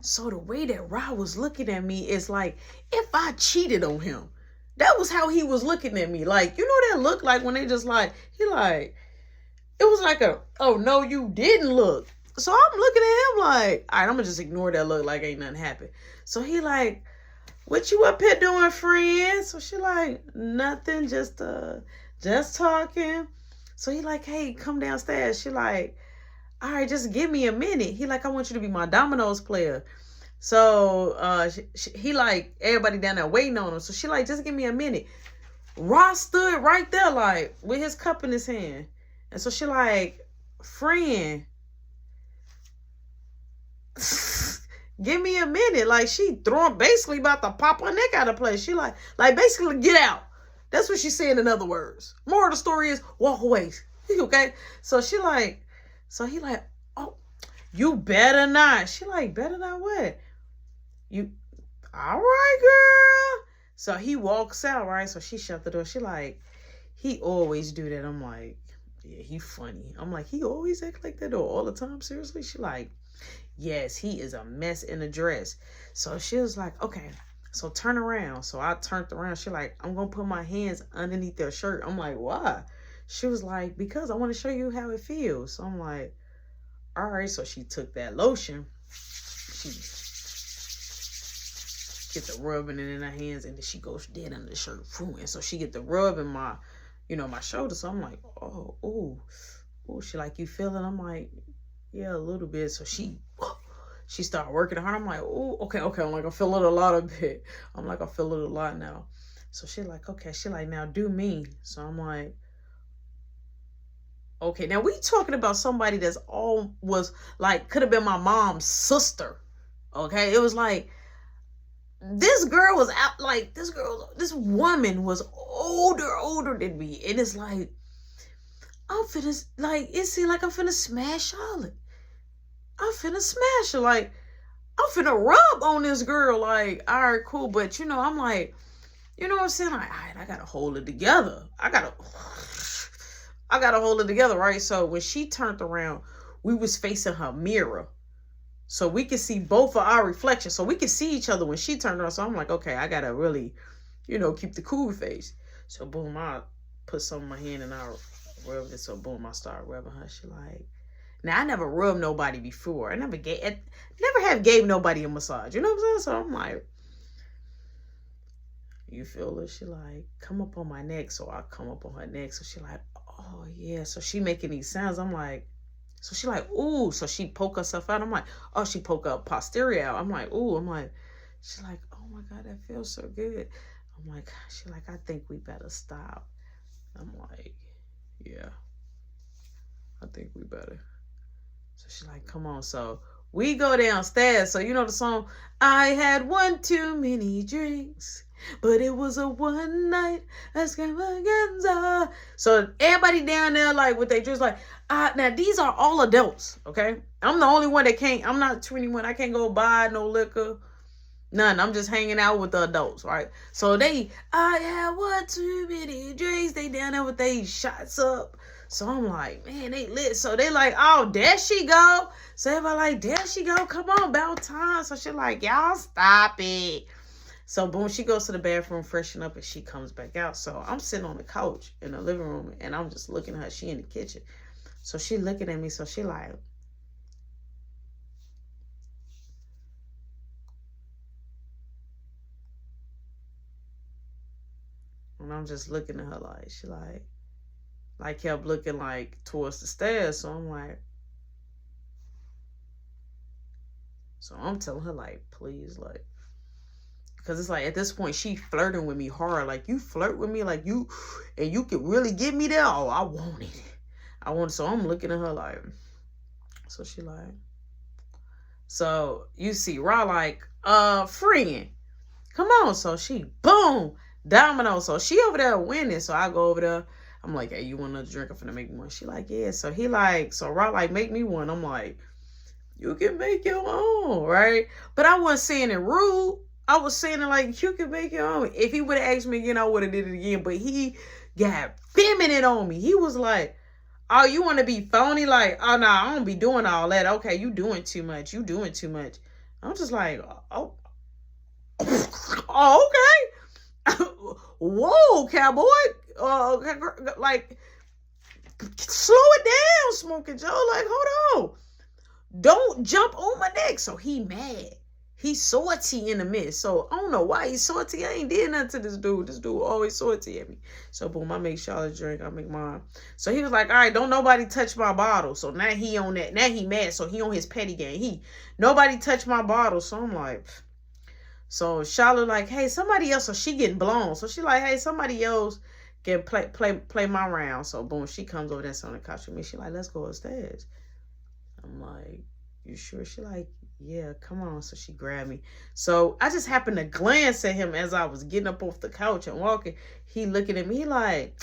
So the way that Ra was looking at me is like, if I cheated on him, that was how he was looking at me. Like, you know that look like when they just like, he like, it was like a, oh no, you didn't look. So I'm looking at him like, all right, I'm gonna just ignore that look like ain't nothing happened. So he like, what you up here doing, friend? So she like, nothing, just talking. So he like, hey, come downstairs. She like, all right, just give me a minute. He like, I want you to be my dominoes player. So he like, everybody down there waiting on him. So she like, just give me a minute. Ross stood right there like with his cup in his hand. And so she like, friend, give me a minute. Like she throwing basically about to pop her neck out of place. She like basically get out. That's what she's saying in other words. More of the story is walk away. Okay? So she like, so he like, oh, you better not. She like, better not what? You, all right, girl. So he walks out, right? So she shut the door. She like, he always do that. I'm like, yeah, he funny. I'm like, he always act like that all the time. Seriously? She like, yes, he is a mess in a dress. So she was like, okay, so turn around. So I turned around. She like, I'm going to put my hands underneath their shirt. I'm like, why? She was like, because I want to show you how it feels. So I'm like, all right. So she took that lotion. She get the rubbing it in her hands, and then she goes dead under the shirt. And so she get the rub in my, my shoulder. So I'm like, oh, ooh. She like, you feel it? I'm like, yeah, a little bit. So she started working hard. I'm like, oh, okay. I'm like, I feel it a lot a bit. I'm like, I feel it a lot now. So she like, okay. She like, now do me. So I'm like, okay. Now we talking about somebody that's all was like, could have been my mom's sister. Okay. It was like, this girl was out, like, this woman was older than me. And it's like, I'm finna, like, it seemed like I'm finna smash Charlotte. I'm finna smash her. Like, I'm finna rub on this girl. Like, all right, cool. But, I'm like, you know what I'm saying? Like, all right, I gotta hold it together. I gotta hold it together, right? So when she turned around, we was facing her mirror. So we could see both of our reflections. So we could see each other when she turned around. So I'm like, okay, I gotta really, keep the cool face. So boom, I put some in my hand and I rubbed it. So boom, I started rubbing her. She like, now I never rubbed nobody before. I never have gave nobody a massage. You know what I'm saying? So I'm like, you feel it? She like, come up on my neck. So I come up on her neck. So she like, oh yeah. So she making these sounds. I'm like, so she like, ooh. So she poke herself out. I'm like, oh, she poke her posterior out. I'm like, ooh. I'm like, she like, oh my God, that feels so good. I'm like, she like, I think we better stop. I'm like, yeah, I think we better. So she like, come on. So we go downstairs. So you know the song, I had one too many drinks, but it was a one night extravaganza. So everybody down there, like, with their drinks, like, now these are all adults, okay? I'm the only one that can't, I'm not 21. I can't go buy no liquor. None. I'm just hanging out with the adults, right? So I had one too many drinks. They down there with their shots up. So I'm like, man, they lit. So they like, oh, there she go. So everybody like, there she go. Come on, about time. So she like, y'all stop it. So boom, she goes to the bathroom, freshen up, and she comes back out. So I'm sitting on the couch in the living room, and I'm just looking at her. She in the kitchen. So she looking at me. So she like, and I'm just looking at her like, she like kept looking like towards the stairs. So I'm like, so I'm telling her like, please, like, because it's like at this point she flirting with me hard. Like, you flirt with me like you, and you can really get me there. Oh, I want it. So I'm looking at her like, so she like, so you see Ra like, friend, come on. So she boom, domino. So she over there winning. So I go over there. I'm like, hey, you want another drink? I'm finna make me one. She like, yeah. So he like, so Ra like, make me one. I'm like, you can make your own, right? But I wasn't saying it rude. I was saying it like, you can make your own. If he would have asked me again, I would have did it again. But he got feminine on me. He was like, oh, you want to be phony? Like, oh, no, I don't be doing all that. Okay, you doing too much. You doing too much. I'm just like, oh, oh okay. Whoa, cowboy. Like, slow it down, Smoking Joe. Like, hold on. Don't jump on my neck. So he mad. He's salty in the midst. So I don't know why he's salty. I ain't did nothing to this dude. This dude always salty at me. So boom, I make Charlotte drink. I make mine. So he was like, all right, don't nobody touch my bottle. So now he on that. Now he mad. So he on his petty game. Nobody touch my bottle. So I'm like, so Charlotte like, hey, somebody else. So she getting blown. So she like, hey, somebody else can play my round. So boom, she comes over there on the couch with me. She like, let's go upstairs. I'm like, you sure? She like, yeah, come on. So she grabbed me. So I just happened to glance at him as I was getting up off the couch and walking. He looking at me like,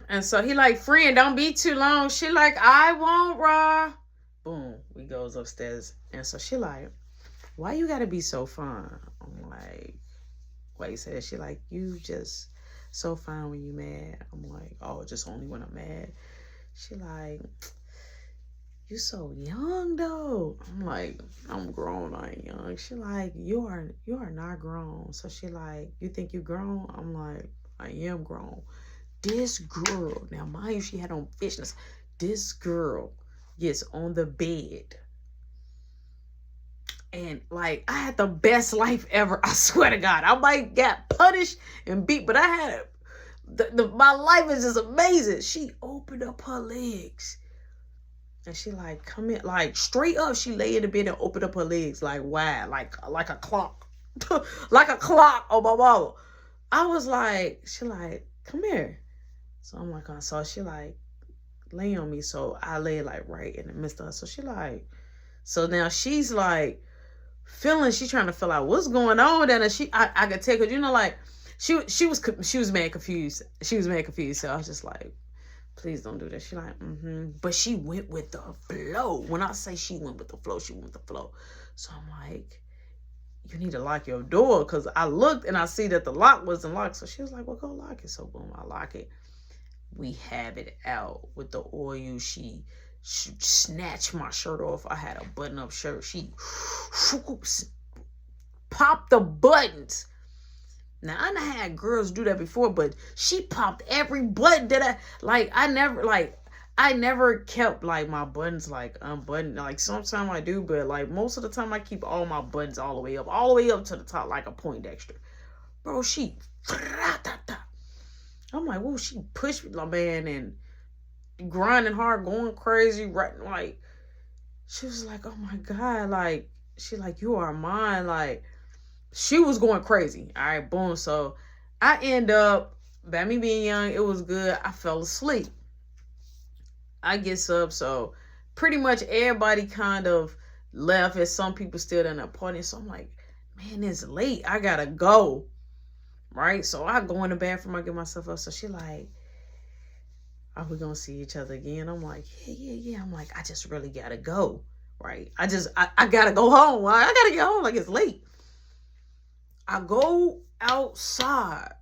and so he like, friend, don't be too long. She like, I won't, Ra. Boom, we goes upstairs. And so she like, why you gotta be so fun? I'm like, why you say that? She like, you just so fine when you mad. I'm like, oh, just only when I'm mad. She like, you so young though. I'm like, I'm grown, I ain't young. She like, you are not grown. So she like, you think you grown? I'm like, I am grown. This girl, now mind you, she had on fishnets. This girl gets on the bed. And like, I had the best life ever. I swear to God. I might get punished and beat, but I had my life is just amazing. She opened up her legs. And she like, come in, like straight up. She lay in the bed and opened up her legs like wide, like a clock. Like a clock on my mama. I was like, she like, come here. So I'm like, so she like, lay on me. So I lay like right in the midst of her. So she like, so now she's like, she's trying to feel out what's going on. And I could take her, you know, like she was mad confused. She was mad confused. So I was just like, please don't do that. She like, but she went with the flow. When I say she went with the flow, she went with the flow. So I'm like, you need to lock your door, because I looked and I see that the lock wasn't locked. So she was like, well, go lock it. So boom, I lock it. We have it out with the oil. She snatched my shirt off. I had a button-up shirt. She popped the buttons. Now, I done had girls do that before, but she popped every button that I never kept like my buttons like unbuttoned. Like sometimes I do, but like most of the time I keep all my buttons all the way up to the top like a Poindexter. Bro, she I'm like, whoa, she pushed my man and grinding hard, going crazy, right? Like, she was like, oh my God, like, she like, you are mine. Like, she was going crazy. All right, boom. So I end up, by me being young, it was good. I fell asleep. I get up, so pretty much everybody kind of left, and some people still in the party. So I'm like, man, it's late. I gotta go. Right? So I go in the bathroom, I get myself up. So she like, are we gonna see each other again? I'm like, yeah. I'm like, I just really gotta go. Right? I gotta go home. I gotta get home. Like, it's late. I go outside.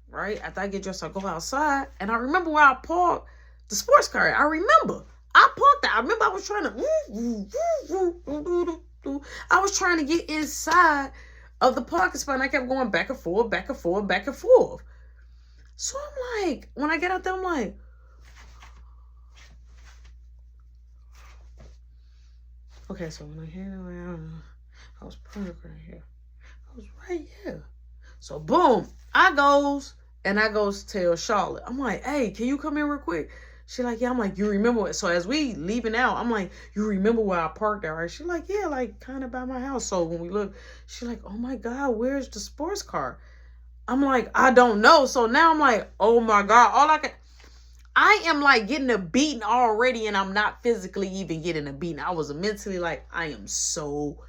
Right? After I get dressed, I go outside. And I remember where I parked the sports car. I remember. I parked there. I remember I was trying to get inside of the parking spot, and I kept going back and forth, back and forth, back and forth. So I'm like, when I get out there, I'm like, okay, so when I hear around, I was perfect right here. I was right here. So boom, I goes tell Charlotte. I'm like, hey, can you come in real quick? She like, yeah. I'm like, you remember it? So as we leaving out, I'm like, you remember where I parked at, right? She like, yeah, like kind of by my house. So when we look, she like, oh my God, where's the sports car? I'm like, I don't know. So now I'm like, oh my God, I am like getting a beating already, and I'm not physically even getting a beating. I was mentally like, I am so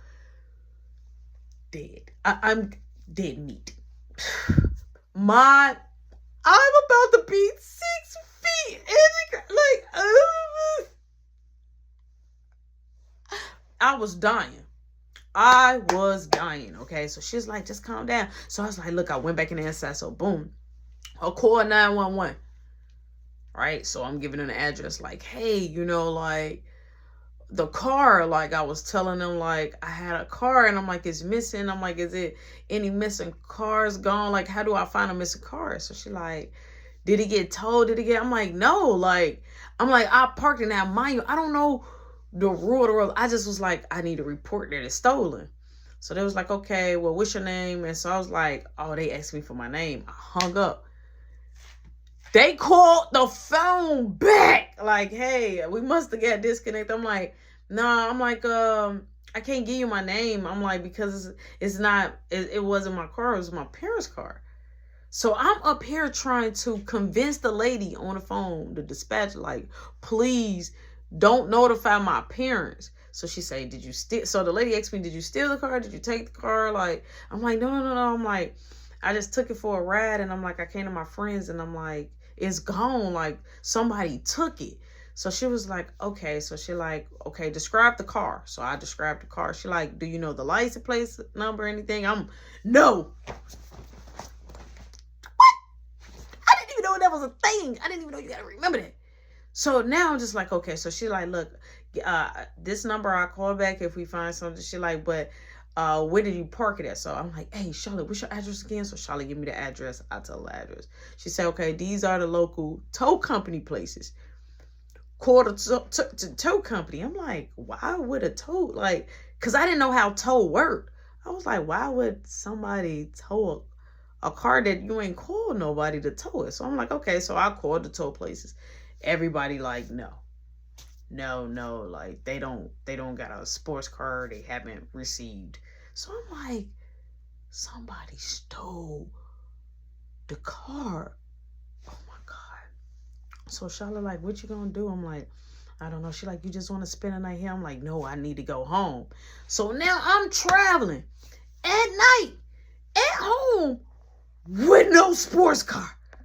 dead. I'm dead meat. I'm about to be 6 feet. I was dying. Okay. So she's like, just calm down. So I was like, look, I went back in the inside. So boom, I'll call 911. Right. So I'm giving her an address like, hey, like the car, like I was telling them, like I had a car and I'm like, it's missing. I'm like, is it any missing cars gone? Like, how do I find a missing car? So she like, did it get towed? I'm like, no, like, I'm like, I parked in that, mind you, I don't know the rule. I just was like, I need to report that it's stolen. So they was like, okay, well, what's your name? And so I was like, oh, they asked me for my name. I hung up. They called the phone back. Like, hey, we must have got disconnected. I'm like, nah, I'm like, I can't give you my name. I'm like, because it's not, it wasn't my car. It was my parents' car. So I'm up here trying to convince the lady on the phone, the dispatcher, like, please don't notify my parents. So she said, did you steal? So the lady asked me, did you steal the car? Did you take the car? Like, I'm like, no. I'm like, I just took it for a ride. And I'm like, I came to my friends and I'm like, it's gone. Like, somebody took it. So she was like, okay. So she like, okay, describe the car. So I described the car. She like, do you know the license plate number or anything? No. Know that was a thing. I didn't even know you gotta remember that. So now I'm just like, okay. So she like, look, this number I'll call back if we find something. She like, but where did you park it at? So I'm like, hey, Charlotte, what's your address again? So Charlotte give me the address. I tell the address. She said, okay, these are the local tow company places. Call the tow company. I'm like, why would a tow, like, because I didn't know how tow worked. I was like, why would somebody tow a car that you ain't called nobody to tow it? So I'm like, okay, so I called the tow places. Everybody like, no, like they don't got a sports car they haven't received. So I'm like, somebody stole the car. Oh my God. So Charlotte like, what you gonna do? I'm like, I don't know. She like, you just want to spend a night here? I'm like, no, I need to go home. So now I'm traveling at night at home with no sports car.